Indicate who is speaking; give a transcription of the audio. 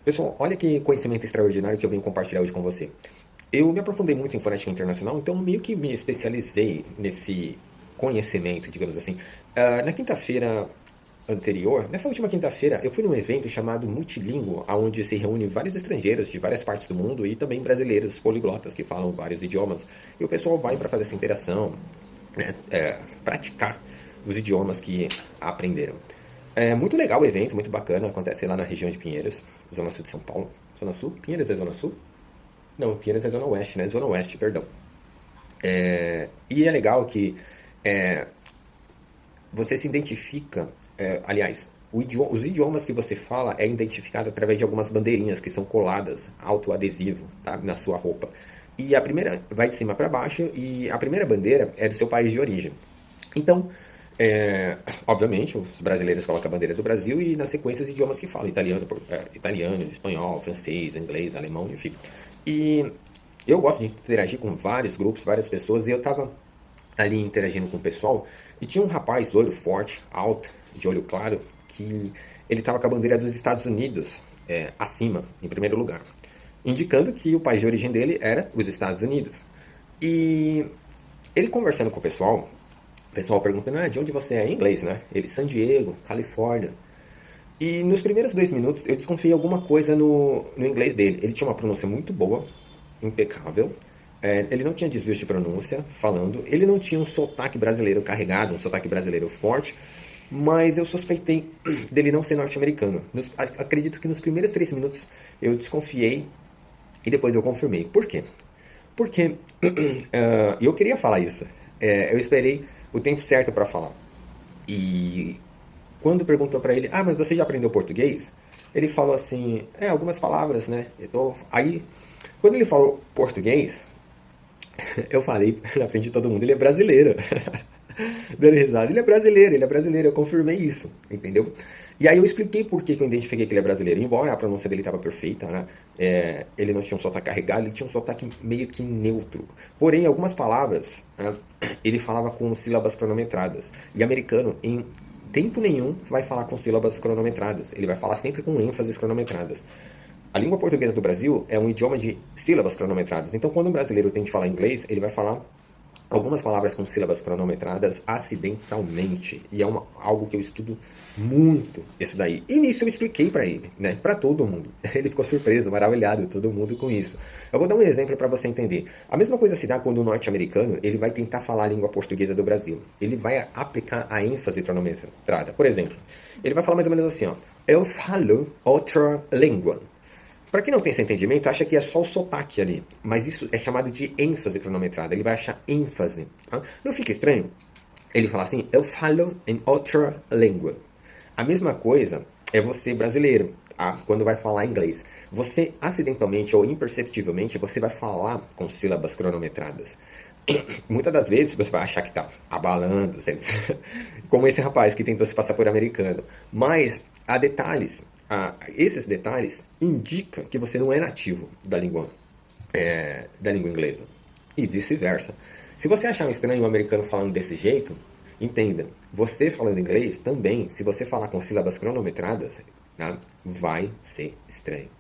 Speaker 1: Pessoal, olha que conhecimento extraordinário que eu venho compartilhar hoje com você. Eu me aprofundei muito em fonética internacional, então meio que me especializei nesse conhecimento, digamos assim. Na quinta-feira anterior, nessa última quinta-feira, eu fui num evento chamado Multilinguo, onde se reúne vários estrangeiros de várias partes do mundo e também brasileiros poliglotas que falam vários idiomas. E o pessoal vai para fazer essa interação, né, praticar os idiomas que aprenderam. É muito legal o evento, muito bacana. Acontece lá na região de Pinheiros, Zona Sul de São Paulo. Zona Sul? Pinheiros é Zona Sul? Não, Pinheiros é Zona Oeste, né? Zona Oeste, perdão. E é legal que é, você se identifica, aliás, os idiomas que você fala é identificado através de algumas bandeirinhas que são coladas, autoadesivo, tá, na sua roupa. E a primeira vai de cima para baixo e a primeira bandeira é do seu país de origem. Então, obviamente, os brasileiros colocam a bandeira do Brasil e, na sequência, os idiomas que falam: italiano, espanhol, francês, inglês, alemão, enfim. E eu gosto de interagir com vários grupos, várias pessoas, e eu estava ali interagindo com o pessoal, e tinha um rapaz loiro, forte, alto, de olho claro, que ele estava com a bandeira dos Estados Unidos acima, em primeiro lugar, indicando que o país de origem dele era os Estados Unidos. E ele conversando com o pessoal perguntando: de onde você é? Em inglês, né? Ele: San Diego, Califórnia. E nos primeiros 2 minutos eu desconfiei alguma coisa no inglês dele. Ele tinha uma pronúncia muito boa, impecável. Ele não tinha desvios de pronúncia falando. Ele não tinha um sotaque brasileiro carregado, um sotaque brasileiro forte. Mas eu suspeitei dele não ser norte-americano. Acredito que nos primeiros 3 minutos eu desconfiei e depois eu confirmei. Por quê? Porque eu queria falar isso. Eu esperei o tempo certo para falar. E quando perguntou para ele: mas você já aprendeu português? Ele falou assim: algumas palavras, né? Aí, quando ele falou português, eu falei na frente de todo mundo: ele é brasileiro. Dando risada: ele é brasileiro, eu confirmei isso, entendeu? E aí eu expliquei por que eu identifiquei que ele é brasileiro. Embora a pronúncia dele estava perfeita, né? Ele não tinha um sotaque carregado, ele tinha um sotaque meio que neutro. Porém, algumas palavras, né, ele falava com sílabas cronometradas. E americano, em tempo nenhum, vai falar com sílabas cronometradas. Ele vai falar sempre com ênfases cronometradas. A língua portuguesa do Brasil é um idioma de sílabas cronometradas. Então, quando um brasileiro tem que falar inglês, ele vai falar algumas palavras com sílabas cronometradas acidentalmente. E é algo que eu estudo muito, isso daí. E nisso eu expliquei para ele, né? Para todo mundo. Ele ficou surpreso, maravilhado, todo mundo com isso. Eu vou dar um exemplo para você entender. A mesma coisa se dá quando o norte-americano ele vai tentar falar a língua portuguesa do Brasil. Ele vai aplicar a ênfase cronometrada. Por exemplo, ele vai falar mais ou menos assim: eu falo outra língua. Para quem não tem esse entendimento, acha que é só o sotaque ali. Mas isso é chamado de ênfase cronometrada. Ele vai achar ênfase. Tá? Não fica estranho? Ele fala assim: eu falo em outra língua. A mesma coisa é você brasileiro, tá? Quando vai falar inglês. Você acidentalmente ou imperceptivelmente, você vai falar com sílabas cronometradas. Muitas das vezes você vai achar que está abalando, como esse rapaz que tentou se passar por americano. Mas há detalhes. Esses detalhes indicam que você não é nativo da língua inglesa. E vice-versa. Se você achar estranho um americano falando desse jeito, entenda, você falando inglês também, se você falar com sílabas cronometradas, tá, vai ser estranho.